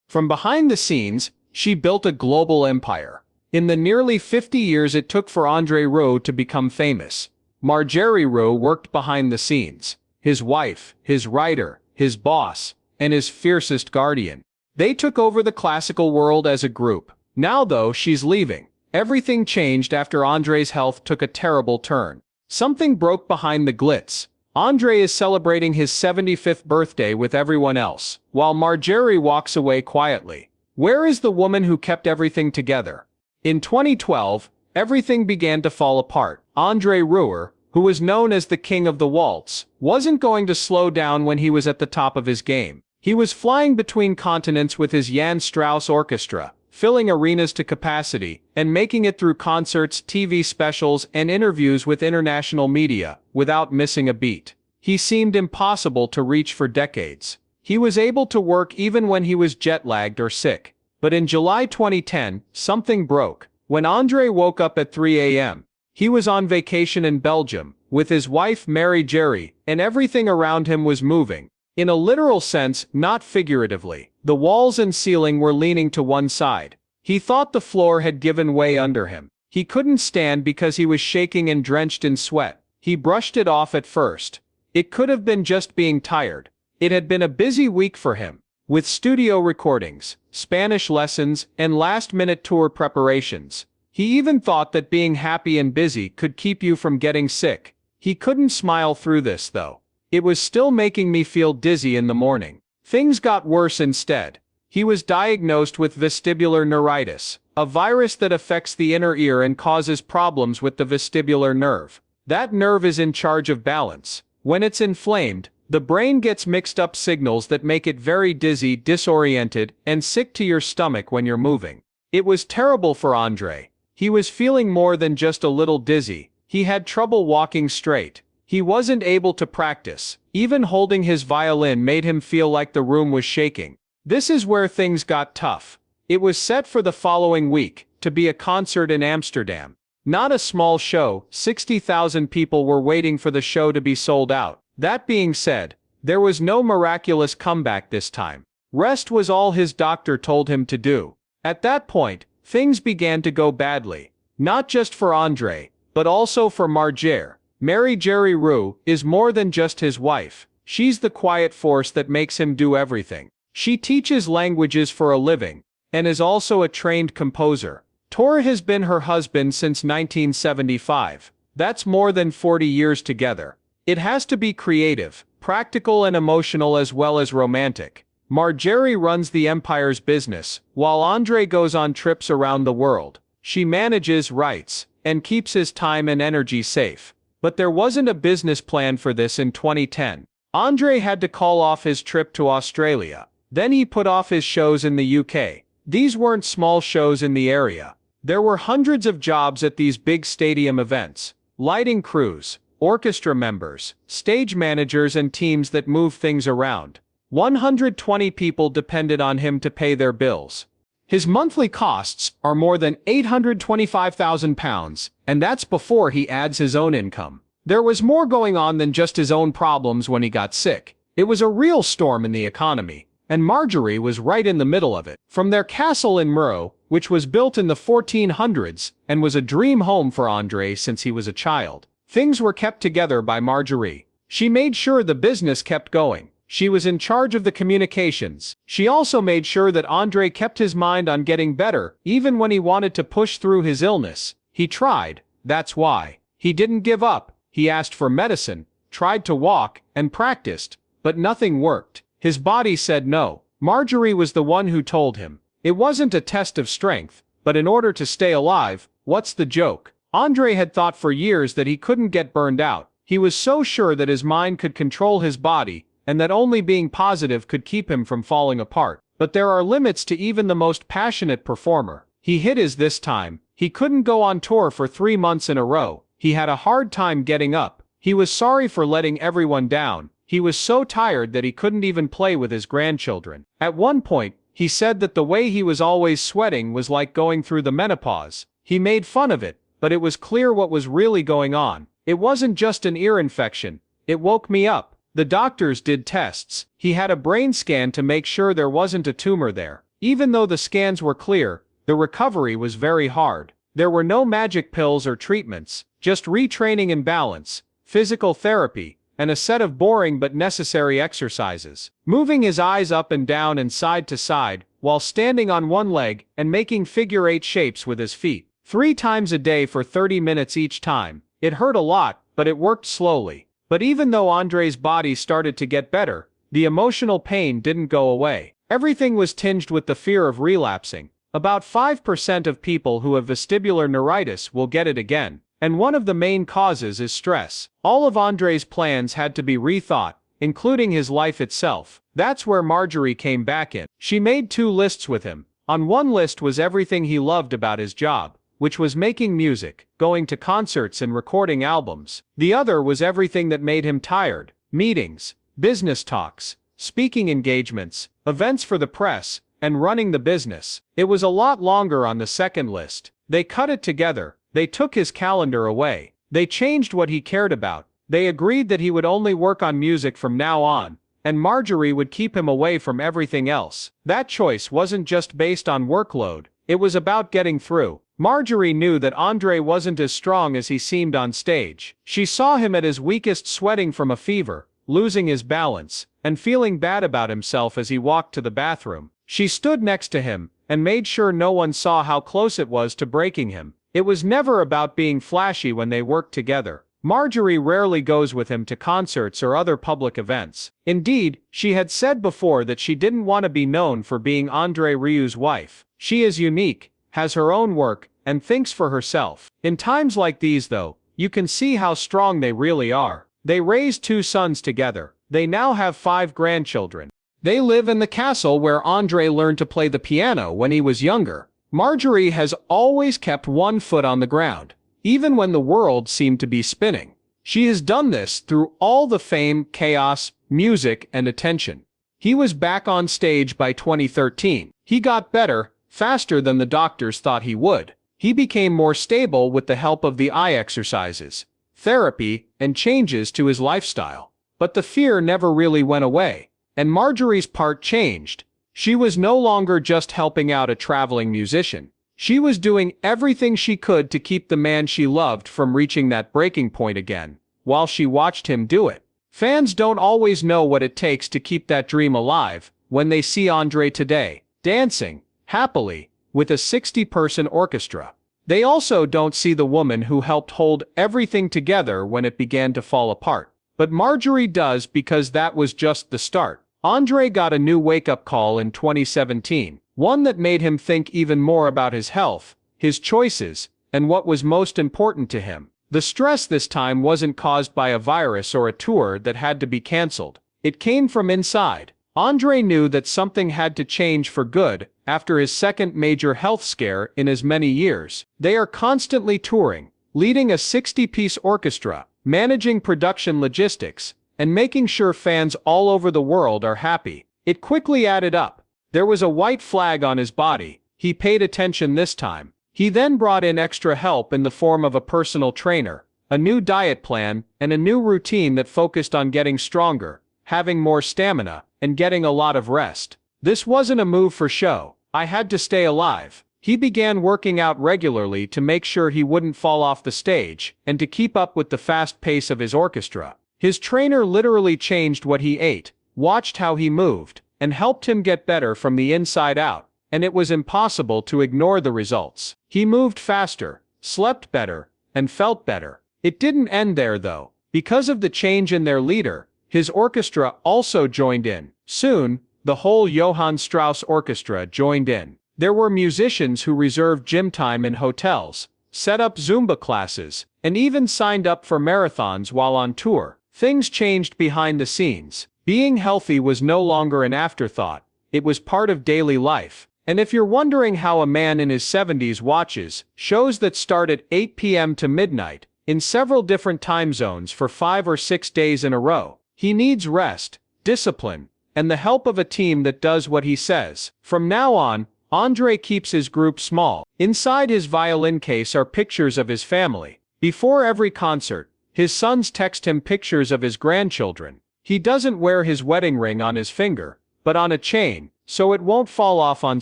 From behind the scenes, she built a global empire. In the nearly 50 years it took for Marjorie Rieu to become famous, Marjorie Rieu worked behind the scenes. His wife, his writer, his boss, and his fiercest guardian. They took over the classical world as a group. Now though she's leaving, everything changed after Andre's health took a terrible turn. Something broke behind the glitz. Andre is celebrating his 75th birthday with everyone else, while Marjorie walks away quietly. Where is the woman who kept everything together? In 2012, everything began to fall apart. Andre Rieu, who was known as the king of the waltz, wasn't going to slow down when he was at the top of his game. He was flying between continents with his Jan Strauss Orchestra, filling arenas to capacity, and making it through concerts, TV specials, and interviews with international media, without missing a beat. He seemed impossible to reach for decades. He was able to work even when he was jet-lagged or sick. But in July 2010, something broke. When Andre woke up at 3 a.m., he was on vacation in Belgium, with his wife Marjorie, and everything around him was moving. In a literal sense, not figuratively. The walls and ceiling were leaning to one side. He thought the floor had given way under him. He couldn't stand because he was shaking and drenched in sweat. He brushed it off at first. It could have been just being tired. It had been a busy week for him, with studio recordings, Spanish lessons, and last-minute tour preparations. He even thought that being happy and busy could keep you from getting sick. He couldn't smile through this though. It was still making me feel dizzy in the morning. Things got worse instead. He was diagnosed with vestibular neuritis, a virus that affects the inner ear and causes problems with the vestibular nerve. That nerve is in charge of balance. When it's inflamed, the brain gets mixed up signals that make it very dizzy, disoriented, and sick to your stomach when you're moving. It was terrible for Andre. He was feeling more than just a little dizzy. He had trouble walking straight. He wasn't able to practice. Even holding his violin made him feel like the room was shaking. This is where things got tough. It was set for the following week, to be a concert in Amsterdam. Not a small show, 60,000 people were waiting for the show to be sold out. That being said, there was no miraculous comeback this time. Rest was all his doctor told him to do. At that point, things began to go badly. Not just for Andre, but also for Marjorie. Marjorie Rieu is more than just his wife. She's the quiet force that makes him do everything. She teaches languages for a living, and is also a trained composer. Tor has been her husband since 1975. That's more than 40 years together. It has to be creative, practical and emotional as well as romantic. Marjorie runs the empire's business, while Andre goes on trips around the world. She manages, writes, and keeps his time and energy safe. But there wasn't a business plan for this in 2010. Andre had to call off his trip to Australia. Then he put off his shows in the UK. These weren't small shows in the area. There were hundreds of jobs at these big stadium events. Lighting crews, orchestra members, stage managers and teams that move things around. 120 people depended on him to pay their bills. His monthly costs are more than £825,000, and that's before he adds his own income. There was more going on than just his own problems when he got sick. It was a real storm in the economy, and Marjorie was right in the middle of it. From their castle in Muro, which was built in the 1400s and was a dream home for Andre since he was a child, things were kept together by Marjorie. She made sure the business kept going. She was in charge of the communications. She also made sure that Andre kept his mind on getting better, even when he wanted to push through his illness. He tried, that's why. He didn't give up. He asked for medicine, tried to walk, and practiced, but nothing worked. His body said no. Marjorie was the one who told him. It wasn't a test of strength, but in order to stay alive, what's the joke? Andre had thought for years that he couldn't get burned out. He was so sure that his mind could control his body, and that only being positive could keep him from falling apart. But there are limits to even the most passionate performer. He hit his this time. He couldn't go on tour for 3 months in a row. He had a hard time getting up. He was sorry for letting everyone down. He was so tired that he couldn't even play with his grandchildren. At one point, he said that the way he was always sweating was like going through the menopause. He made fun of it, but it was clear what was really going on. It wasn't just an ear infection. It woke me up. The doctors did tests. He had a brain scan to make sure there wasn't a tumor there. Even though the scans were clear, the recovery was very hard. There were no magic pills or treatments, just retraining and balance, physical therapy, and a set of boring but necessary exercises. Moving his eyes up and down and side to side, while standing on one leg and making figure-8 shapes with his feet. 3 times a day for 30 minutes each time. It hurt a lot, but it worked slowly. But even though Andre's body started to get better, the emotional pain didn't go away. Everything was tinged with the fear of relapsing. About 5% of people who have vestibular neuritis will get it again, and one of the main causes is stress. All of Andre's plans had to be rethought, including his life itself. That's where Marjorie came back in. She made 2 lists with him. On one list was everything he loved about his job, which was making music, going to concerts and recording albums. The other was everything that made him tired: meetings, business talks, speaking engagements, events for the press, and running the business. It was a lot longer on the second list. They cut it together. They took his calendar away. They changed what he cared about. They agreed that he would only work on music from now on, and Marjorie would keep him away from everything else. That choice wasn't just based on workload. It was about getting through. Marjorie knew that Andre wasn't as strong as he seemed on stage. She saw him at his weakest, sweating from a fever, losing his balance, and feeling bad about himself as he walked to the bathroom. She stood next to him, and made sure no one saw how close it was to breaking him. It was never about being flashy when they worked together. Marjorie rarely goes with him to concerts or other public events. Indeed, she had said before that she didn't want to be known for being Andre Rieu's wife. She is unique, has her own work, and thinks for herself. In times like these, though, you can see how strong they really are. They raised 2 sons together. They now have 5 grandchildren. They live in the castle where Andre learned to play the piano when he was younger. Marjorie has always kept one foot on the ground, even when the world seemed to be spinning. She has done this through all the fame, chaos, music, and attention. He was back on stage by 2013. He got better, faster than the doctors thought he would. He became more stable with the help of the eye exercises, therapy, and changes to his lifestyle. But the fear never really went away. And Marjorie's part changed. She was no longer just helping out a traveling musician. She was doing everything she could to keep the man she loved from reaching that breaking point again, while she watched him do it. Fans don't always know what it takes to keep that dream alive when they see Andre today, dancing, happily, with a 60-person orchestra. They also don't see the woman who helped hold everything together when it began to fall apart. But Marjorie does, because that was just the start. Andre got a new wake-up call in 2017, one that made him think even more about his health, his choices, and what was most important to him. The stress this time wasn't caused by a virus or a tour that had to be cancelled. It came from inside. Andre knew that something had to change for good after his second major health scare in as many years. They are constantly touring, leading a 60-piece orchestra, managing production logistics, and making sure fans all over the world are happy. It quickly added up. There was a white flag on his body. He paid attention this time. He then brought in extra help in the form of a personal trainer, a new diet plan, and a new routine that focused on getting stronger, having more stamina, and getting a lot of rest. This wasn't a move for show. I had to stay alive. He began working out regularly to make sure he wouldn't fall off the stage, and to keep up with the fast pace of his orchestra. His trainer literally changed what he ate, watched how he moved, and helped him get better from the inside out, and it was impossible to ignore the results. He moved faster, slept better, and felt better. It didn't end there, though. Because of the change in their leader, his orchestra also joined in. Soon, the whole Johann Strauss orchestra joined in. There were musicians who reserved gym time in hotels, set up Zumba classes, and even signed up for marathons while on tour. Things changed behind the scenes. Being healthy was no longer an afterthought. It was part of daily life. And if you're wondering how a man in his 70s watches shows that start at 8 p.m. to midnight, in several different time zones for 5 or 6 days in a row, he needs rest, discipline, and the help of a team that does what he says. From now on, Andre keeps his group small. Inside his violin case are pictures of his family. Before every concert, his sons text him pictures of his grandchildren. He doesn't wear his wedding ring on his finger, but on a chain, so it won't fall off on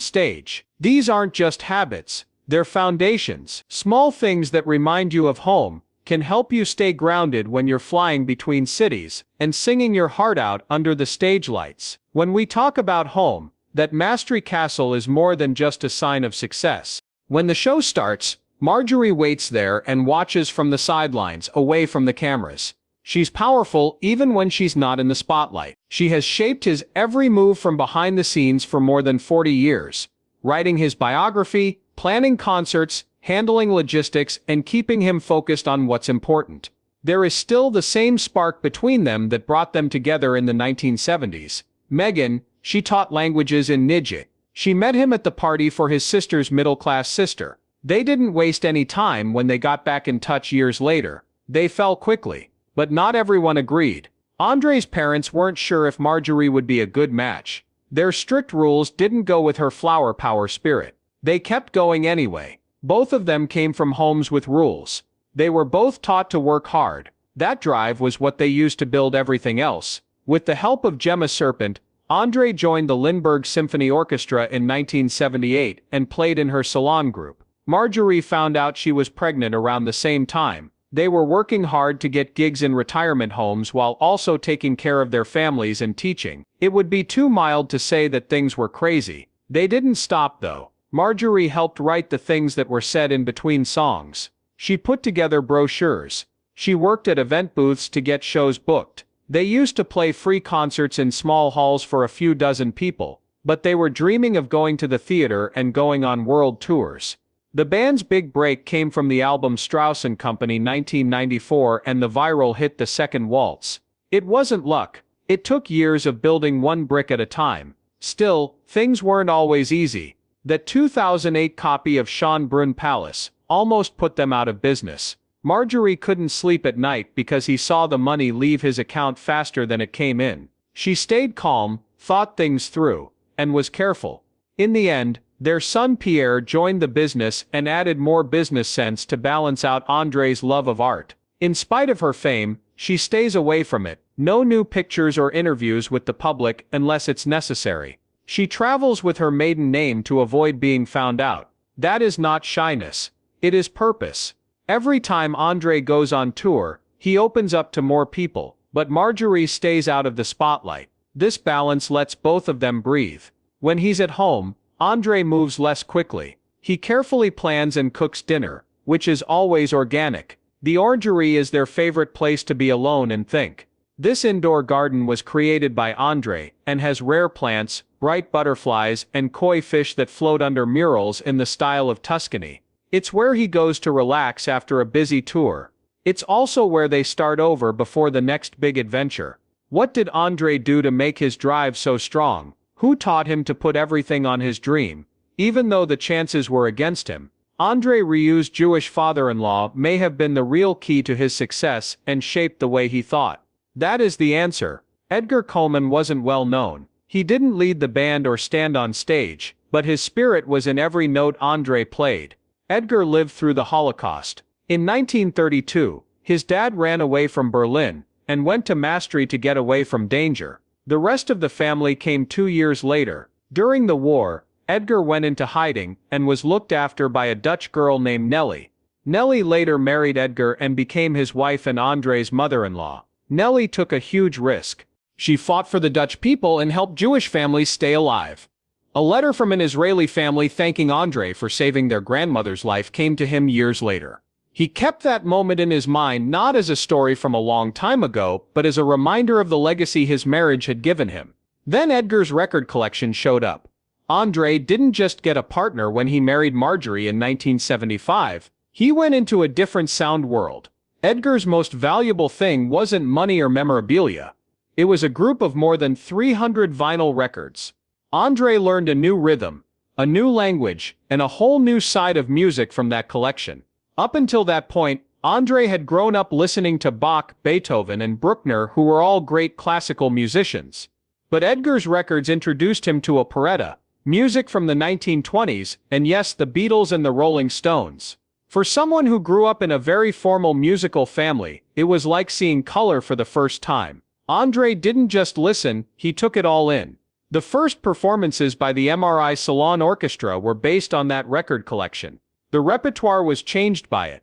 stage. These aren't just habits, they're foundations. Small things that remind you of home can help you stay grounded when you're flying between cities and singing your heart out under the stage lights. When we talk about home, that Mastery Castle is more than just a sign of success. When the show starts, Marjorie waits there and watches from the sidelines, away from the cameras. She's powerful even when she's not in the spotlight. She has shaped his every move from behind the scenes for more than 40 years, writing his biography, planning concerts, handling logistics, and keeping him focused on what's important. There is still the same spark between them that brought them together in the 1970s. Megan, she taught languages in Nijik. She met him at the party for his sister's middle-class sister. They didn't waste any time when they got back in touch years later. They fell quickly, but not everyone agreed. Andre's parents weren't sure if Marjorie would be a good match. Their strict rules didn't go with her flower power spirit. They kept going anyway. Both of them came from homes with rules. They were both taught to work hard. That drive was what they used to build everything else. With the help of Gemma Serpent, Andre joined the Lindbergh Symphony Orchestra in 1978 and played in her salon group. Marjorie found out she was pregnant around the same time. They were working hard to get gigs in retirement homes while also taking care of their families and teaching. It would be too mild to say that things were crazy. They didn't stop though. Marjorie helped write the things that were said in between songs. She put together brochures. She worked at event booths to get shows booked. They used to play free concerts in small halls for a few dozen people, but they were dreaming of going to the theater and going on world tours. The band's big break came from the album Strauss & Company 1994 and the viral hit The Second Waltz. It wasn't luck. It took years of building one brick at a time. Still, things weren't always easy. That 2008 copy of Schönbrunn Palace almost put them out of business. Marjorie couldn't sleep at night because he saw the money leave his account faster than it came in. She stayed calm, thought things through, and was careful. In the end, their son Pierre joined the business and added more business sense to balance out Andre's love of art. In spite of her fame, she stays away from it. No new pictures or interviews with the public unless it's necessary. She travels with her maiden name to avoid being found out. That is not shyness. It is purpose. Every time Andre goes on tour, he opens up to more people, but Marjorie stays out of the spotlight. This balance lets both of them breathe. When he's at home, Andre moves less quickly. He carefully plans and cooks dinner, which is always organic. The orangery is their favorite place to be alone and think. This indoor garden was created by Andre and has rare plants, bright butterflies, and koi fish that float under murals in the style of Tuscany. It's where he goes to relax after a busy tour. It's also where they start over before the next big adventure. What did Andre do to make his drive so strong? Who taught him to put everything on his dream, even though the chances were against him? Marjorie Rieu's Jewish father-in-law may have been the real key to his success and shaped the way he thought. That is the answer. Edgar Coleman wasn't well known. He didn't lead the band or stand on stage, but his spirit was in every note Andre played. Edgar lived through the Holocaust. In 1932, his dad ran away from Berlin and went to Maastricht to get away from danger. The rest of the family came 2 years later. During the war, Edgar went into hiding and was looked after by a Dutch girl named Nellie. Nellie later married Edgar and became his wife and Andre's mother-in-law. Nellie took a huge risk. She fought for the Dutch people and helped Jewish families stay alive. A letter from an Israeli family thanking Andre for saving their grandmother's life came to him years later. He kept that moment in his mind not as a story from a long time ago, but as a reminder of the legacy his marriage had given him. Then Edgar's record collection showed up. Andre didn't just get a partner when he married Marjorie in 1975. He went into a different sound world. Edgar's most valuable thing wasn't money or memorabilia. It was a group of more than 300 vinyl records. Andre learned a new rhythm, a new language, and a whole new side of music from that collection. Up until that point, Andre had grown up listening to Bach, Beethoven, and Bruckner, who were all great classical musicians. But Edgar's records introduced him to operetta, music from the 1920s, and yes, the Beatles and the Rolling Stones. For someone who grew up in a very formal musical family, it was like seeing color for the first time. Andre didn't just listen, he took it all in. The first performances by the MRI Salon Orchestra were based on that record collection. The repertoire was changed by it.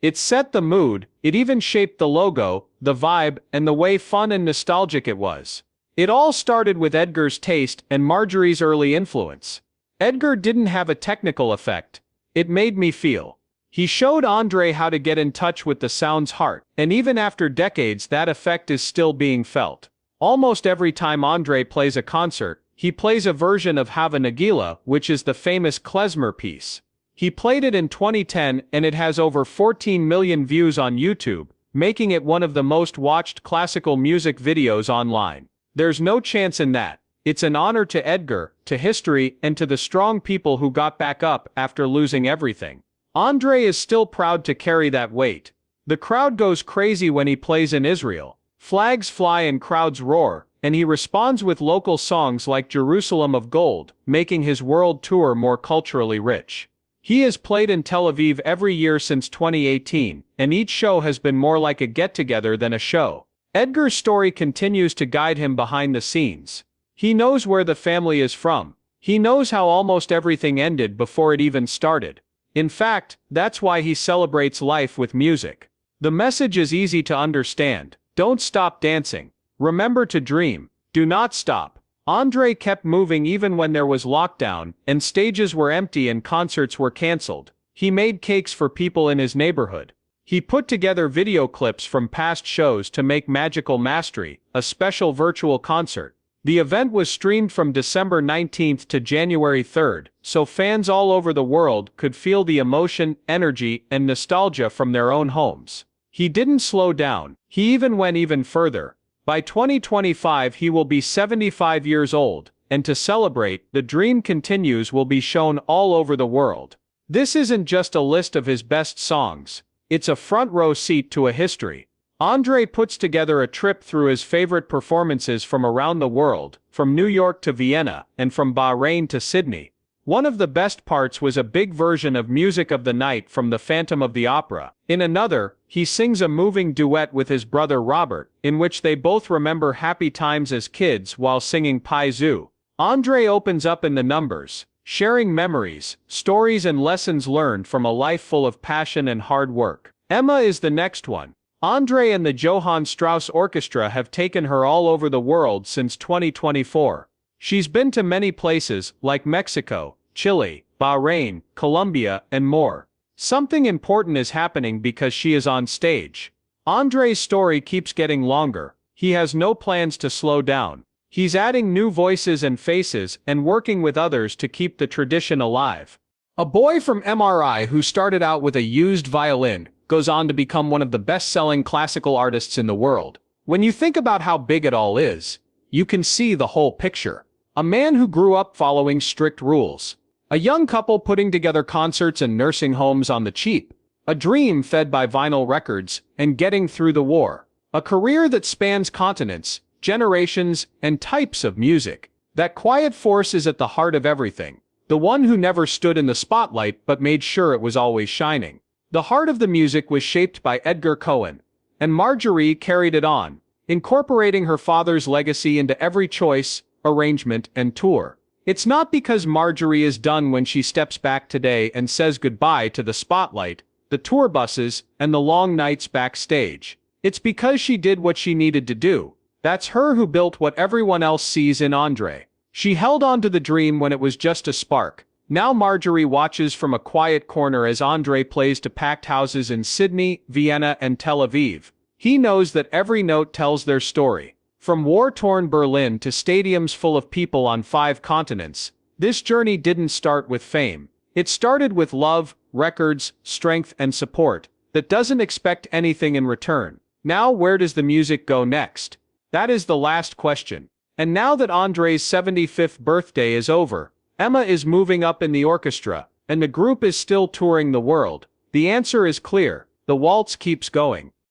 It set the mood, it even shaped the logo, the vibe, and the way fun and nostalgic it was. It all started with Edgar's taste and Marjorie's early influence. Edgar didn't have a technical effect. It made me feel. He showed Andre how to get in touch with the sound's heart, and even after decades that effect is still being felt. Almost every time Andre plays a concert, he plays a version of Hava Nagila, which is the famous klezmer piece. He played it in 2010 and it has over 14 million views on YouTube, making it one of the most watched classical music videos online. There's no chance in that. It's an honor to Edgar, to history, and to the strong people who got back up after losing everything. Andre is still proud to carry that weight. The crowd goes crazy when he plays in Israel. Flags fly and crowds roar, and he responds with local songs like Jerusalem of Gold, making his world tour more culturally rich. He has played in Tel Aviv every year since 2018, and each show has been more like a get-together than a show. Edgar's story continues to guide him behind the scenes. He knows where the family is from. He knows how almost everything ended before it even started. In fact, that's why he celebrates life with music. The message is easy to understand. Don't stop dancing. Remember to dream. Do not stop. Andre kept moving even when there was lockdown, and stages were empty and concerts were cancelled. He made cakes for people in his neighborhood. He put together video clips from past shows to make Magical Mastery, a special virtual concert. The event was streamed from December 19th to January 3rd, so fans all over the world could feel the emotion, energy, and nostalgia from their own homes. He didn't slow down. He even went even further. By 2025 he will be 75 years old, and to celebrate, The Dream Continues will be shown all over the world. This isn't just a list of his best songs. It's a front row seat to a history. Andre puts together a trip through his favorite performances from around the world, from New York to Vienna, and from Bahrain to Sydney. One of the best parts was a big version of Music of the Night from The Phantom of the Opera. In another, he sings a moving duet with his brother Robert, in which they both remember happy times as kids while singing Pai Zhu. Andre opens up in the numbers, sharing memories, stories and lessons learned from a life full of passion and hard work. Emma is the next one. Andre and the Johann Strauss Orchestra have taken her all over the world since 2024. She's been to many places, like Mexico, Chile, Bahrain, Colombia, and more. Something important is happening because she is on stage. Andre's story keeps getting longer. He has no plans to slow down. He's adding new voices and faces and working with others to keep the tradition alive. A boy from MRI who started out with a used violin goes on to become one of the best-selling classical artists in the world. When you think about how big it all is, you can see the whole picture. A man who grew up following strict rules. A young couple putting together concerts and nursing homes on the cheap. A dream fed by vinyl records and getting through the war. A career that spans continents, generations, and types of music. That quiet force is at the heart of everything. The one who never stood in the spotlight but made sure it was always shining. The heart of the music was shaped by Edgar Cohen, and Marjorie carried it on, incorporating her father's legacy into every choice, arrangement, and tour. It's not because Marjorie is done when she steps back today and says goodbye to the spotlight, the tour buses, and the long nights backstage. It's because she did what she needed to do. That's her who built what everyone else sees in Andre. She held on to the dream when it was just a spark. Now Marjorie watches from a quiet corner as Andre plays to packed houses in Sydney, Vienna, and Tel Aviv. He knows that every note tells their story. From war-torn Berlin to stadiums full of people on 5 continents, this journey didn't start with fame. It started with love, records, strength, and support that doesn't expect anything in return. Now where does the music go next? That is the last question. And now that Andre's 75th birthday is over, Emma is moving up in the orchestra, and the group is still touring the world. The answer is clear: the waltz keeps going.